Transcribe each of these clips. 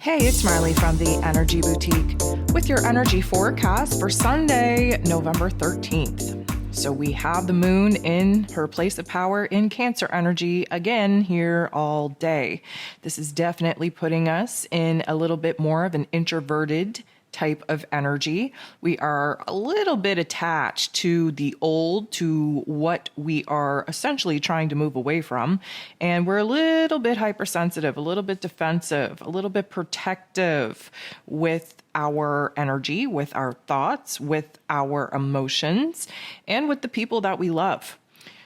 Hey, it's Marley from the Energy Boutique with your energy forecast for Sunday, November 13th. So we have the moon in her place of power in Cancer energy again here all day. This is definitely putting us in a little bit more of an introverted type of energy. We are a little bit attached to the old, to what we are essentially trying to move away from. And we're a little bit hypersensitive, a little bit defensive, a little bit protective with our energy, with our thoughts, with our emotions, and with the people that we love.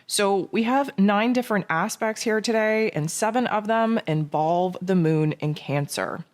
So we have 9 different aspects here today, and 7 of them involve the moon in Cancer.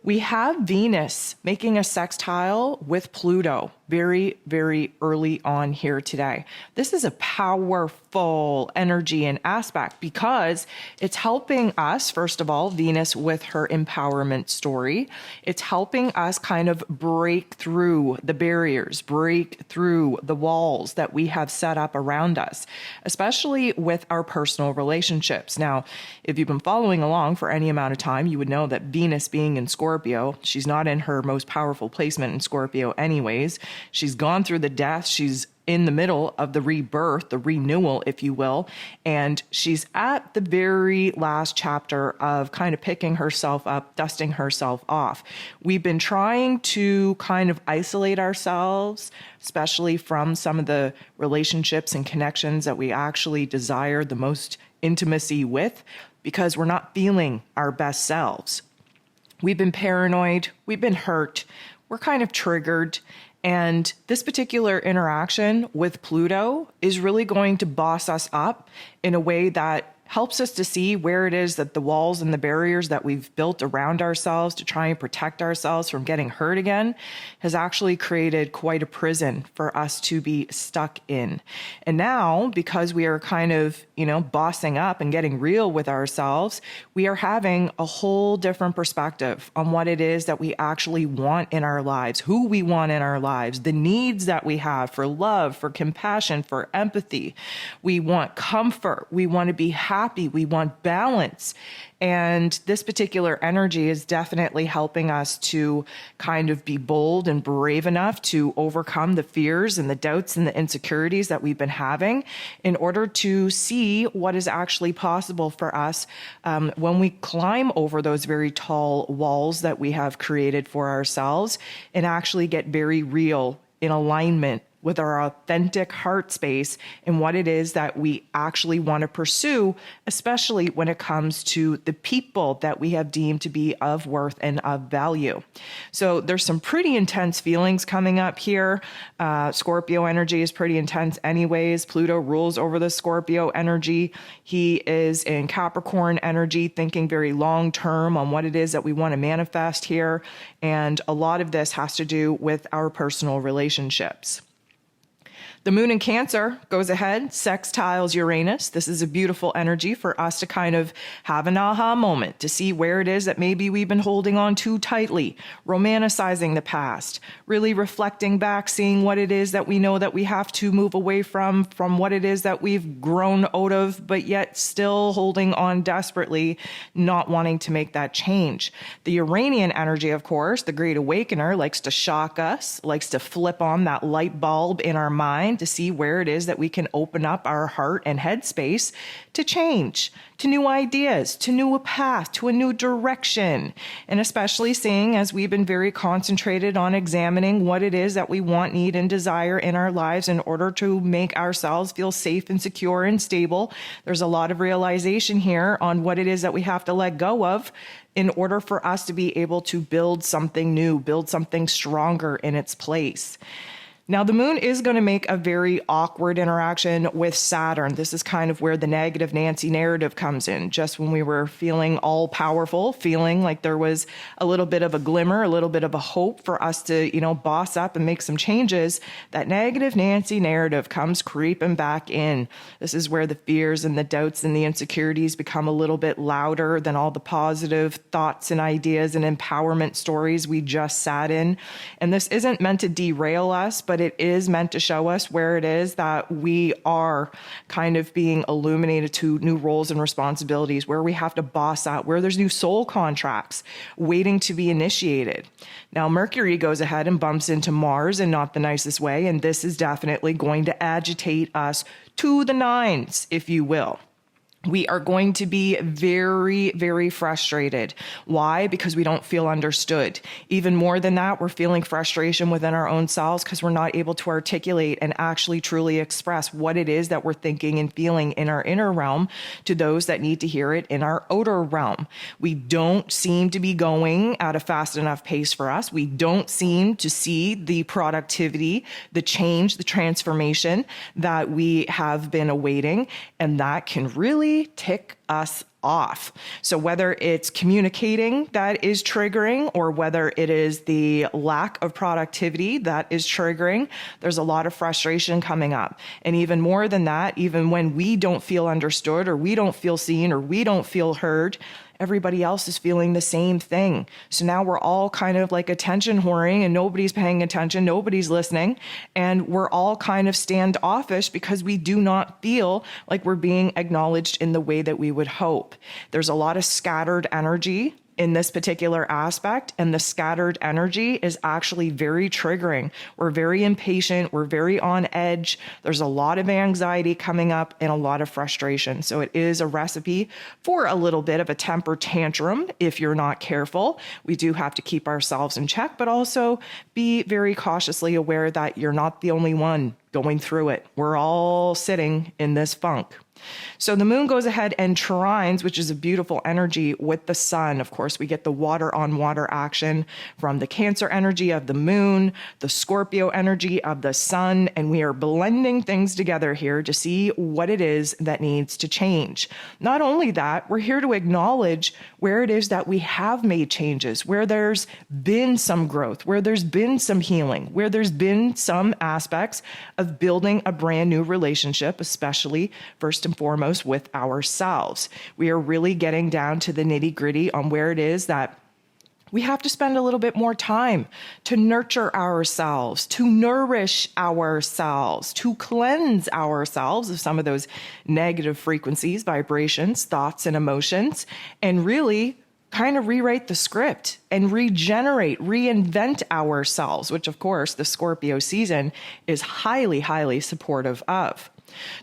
We have Venus making a sextile with Pluto very, very early on here today. This is a powerful energy and aspect because it's helping us, first of all, Venus with her empowerment story. It's helping us kind of break through the barriers, break through the walls that we have set up around us, especially with our personal relationships. Now, if you've been following along for any amount of time, you would know that Venus being in Scorpio, she's not in her most powerful placement in Scorpio anyways. She's gone through the death. She's in the middle of the rebirth, the renewal, if you will. And she's at the very last chapter of kind of picking herself up, dusting herself off. We've been trying to kind of isolate ourselves, especially from some of the relationships and connections that we actually desire the most intimacy with, because we're not feeling our best selves. We've been paranoid, we've been hurt, we're kind of triggered, and this particular interaction with Pluto is really going to boss us up in a way that helps us to see where it is that the walls and the barriers that we've built around ourselves to try and protect ourselves from getting hurt again has actually created quite a prison for us to be stuck in. And now, because we are kind of, bossing up and getting real with ourselves, we are having a whole different perspective on what it is that we actually want in our lives, who we want in our lives, the needs that we have for love, for compassion, for empathy. We want comfort. We want to be happy. We want balance. And this particular energy is definitely helping us to kind of be bold and brave enough to overcome the fears and the doubts and the insecurities that we've been having in order to see what is actually possible for us when we climb over those very tall walls that we have created for ourselves and actually get very real in alignment with our authentic heart space and what it is that we actually want to pursue, especially when it comes to the people that we have deemed to be of worth and of value. So there's some pretty intense feelings coming up here. Scorpio energy is pretty intense anyways. Pluto rules over the Scorpio energy. He is in Capricorn energy, thinking very long term on what it is that we want to manifest here. And a lot of this has to do with our personal relationships. The moon in Cancer goes ahead, sextiles Uranus. This is a beautiful energy for us to kind of have an aha moment, to see where it is that maybe we've been holding on too tightly, romanticizing the past, really reflecting back, seeing what it is that we know that we have to move away from what it is that we've grown out of, but yet still holding on desperately, not wanting to make that change. The Uranian energy, of course, the Great Awakener, likes to shock us, likes to flip on that light bulb in our mind, to see where it is that we can open up our heart and head space to change, to new ideas, to new path, to a new direction. And especially seeing as we've been very concentrated on examining what it is that we want, need, and desire in our lives in order to make ourselves feel safe and secure and stable. There's a lot of realization here on what it is that we have to let go of in order for us to be able to build something new, build something stronger in its place. Now, the moon is going to make a very awkward interaction with Saturn. This is kind of where the negative Nancy narrative comes in. Just when we were feeling all powerful, feeling like there was a little bit of a glimmer, a little bit of a hope for us to, boss up and make some changes, that negative Nancy narrative comes creeping back in. This is where the fears and the doubts and the insecurities become a little bit louder than all the positive thoughts and ideas and empowerment stories we just sat in. And this isn't meant to derail us, but it is meant to show us where it is that we are kind of being illuminated to new roles and responsibilities, where we have to boss out, where there's new soul contracts waiting to be initiated. Now, Mercury goes ahead and bumps into Mars in not the nicest way, and this is definitely going to agitate us to the nines, if you will. We are going to be very, very frustrated. Why? Because we don't feel understood. Even more than that, we're feeling frustration within our own selves because we're not able to articulate and actually truly express what it is that we're thinking and feeling in our inner realm to those that need to hear it in our outer realm. We don't seem to be going at a fast enough pace for us. We don't seem to see the productivity, the change, the transformation that we have been awaiting, and that can really tick us off. So whether it's communicating that is triggering, or whether it is the lack of productivity that is triggering, there's a lot of frustration coming up. And even more than that, even when we don't feel understood, or we don't feel seen, or we don't feel heard, everybody else is feeling the same thing. So now we're all kind of like attention whoring, and nobody's paying attention, nobody's listening, and we're all kind of standoffish because we do not feel like we're being acknowledged in the way that we would hope. There's a lot of scattered energy in this particular aspect, and the scattered energy is actually very triggering. We're very impatient, we're very on edge, there's a lot of anxiety coming up and a lot of frustration. So it is a recipe for a little bit of a temper tantrum if you're not careful. We do have to keep ourselves in check, but also be very cautiously aware that you're not the only one going through it. We're all sitting in this funk. So the moon goes ahead and trines, which is a beautiful energy, with the sun. Of course, we get the water on water action from the Cancer energy of the moon, the Scorpio energy of the sun, and we are blending things together here to see what it is that needs to change. Not only that, we're here to acknowledge where it is that we have made changes, where there's been some growth, where there's been some healing, where there's been some aspects of building a brand new relationship, especially first and foremost with ourselves. We are really getting down to the nitty-gritty on where it is that we have to spend a little bit more time to nurture ourselves, to nourish ourselves, to cleanse ourselves of some of those negative frequencies, vibrations, thoughts, and emotions, and really kind of rewrite the script and regenerate, reinvent ourselves, which of course the Scorpio season is highly, highly supportive of.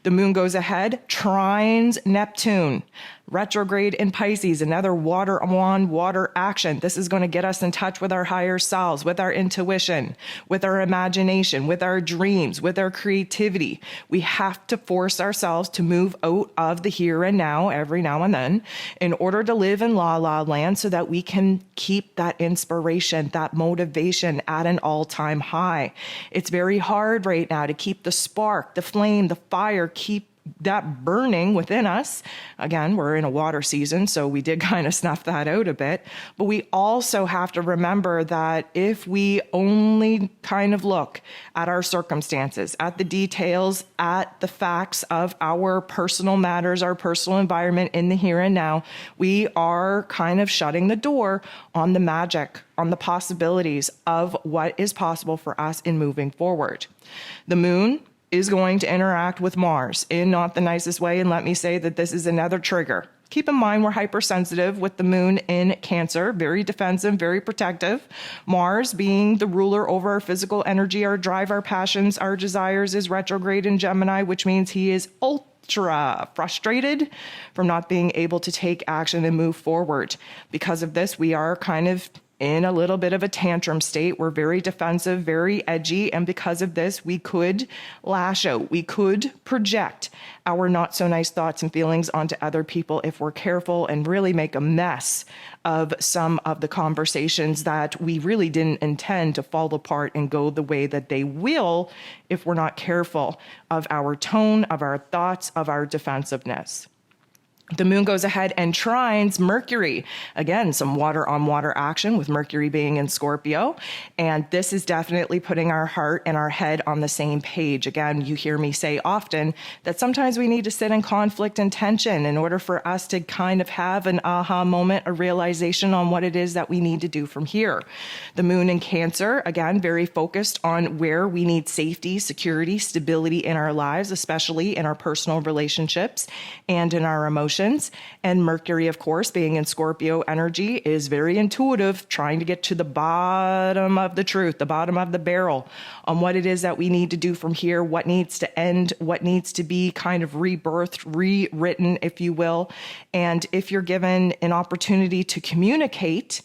The moon goes ahead, trines Neptune, retrograde in Pisces, another water on water action. This is going to get us in touch with our higher selves, with our intuition, with our imagination, with our dreams, with our creativity. We have to force ourselves to move out of the here and now every now and then in order to live in la la land, so that we can keep that inspiration, that motivation at an all-time high. It's very hard right now to keep the spark, the flame, the fire, keep that burning within us. Again, we're in a water season, so we did kind of snuff that out a bit. But we also have to remember that if we only kind of look at our circumstances, at the details, at the facts of our personal matters, our personal environment in the here and now, we are kind of shutting the door on the magic, on the possibilities of what is possible for us in moving forward. The moon is going to interact with Mars in not the nicest way. And let me say that this is another trigger. Keep in mind, we're hypersensitive with the moon in Cancer, very defensive, very protective. Mars, being the ruler over our physical energy, our drive, our passions, our desires, is retrograde in Gemini, which means he is ultra frustrated from not being able to take action and move forward. Because of this, we are kind of in a little bit of a tantrum state. We're very defensive, very edgy, and because of this, we could lash out. We could project our not so nice thoughts and feelings onto other people if we're careful, and really make a mess of some of the conversations that we really didn't intend to fall apart and go the way that they will if we're not careful of our tone, of our thoughts, of our defensiveness. The moon goes ahead and trines Mercury. Again, some water on water action with Mercury being in Scorpio. And this is definitely putting our heart and our head on the same page. Again, you hear me say often that sometimes we need to sit in conflict and tension in order for us to kind of have an aha moment, a realization on what it is that we need to do from here. The moon in Cancer, again, very focused on where we need safety, security, stability in our lives, especially in our personal relationships and in our emotions. And Mercury, of course, being in Scorpio energy, is very intuitive, trying to get to the bottom of the truth, the bottom of the barrel on what it is that we need to do from here, what needs to end, what needs to be kind of rebirthed, rewritten, if you will. And if you're given an opportunity to communicate,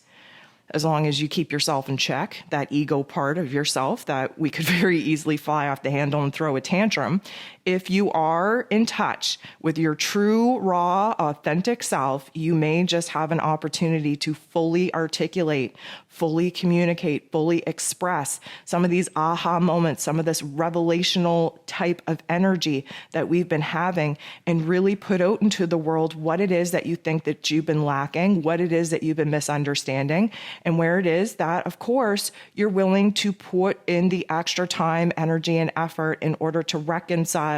as long as you keep yourself in check, that ego part of yourself that we could very easily fly off the handle and throw a tantrum. If you are in touch with your true, raw, authentic self, you may just have an opportunity to fully articulate, fully communicate, fully express some of these aha moments, some of this revelational type of energy that we've been having, and really put out into the world what it is that you think that you've been lacking, what it is that you've been misunderstanding, and where it is that, of course, you're willing to put in the extra time, energy, and effort in order to reconcile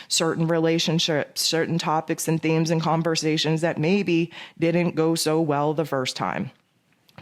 certain relationships, certain topics and themes and conversations that maybe didn't go so well the first time.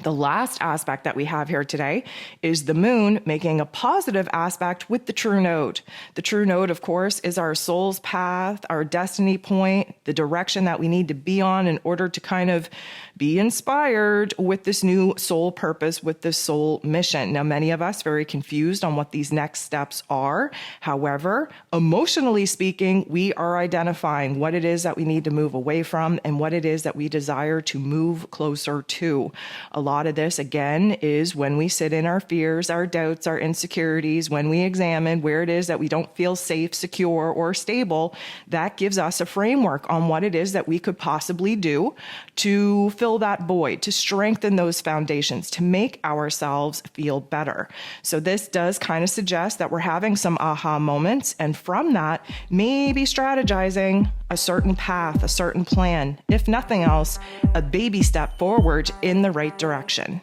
The last aspect that we have here today is the moon making a positive aspect with the true node. The true node, of course, is our soul's path, our destiny point, the direction that we need to be on in order to kind of be inspired with this new soul purpose, with this soul mission. Now, many of us very confused on what these next steps are. However, emotionally speaking, we are identifying what it is that we need to move away from and what it is that we desire to move closer to. A lot of this, again, is when we sit in our fears, our doubts, our insecurities, when we examine where it is that we don't feel safe, secure, or stable, that gives us a framework on what it is that we could possibly do to fill that void, to strengthen those foundations, to make ourselves feel better. So this does kind of suggest that we're having some aha moments, and from that, maybe strategizing a certain path, a certain plan, if nothing else, a baby step forward in the right direction.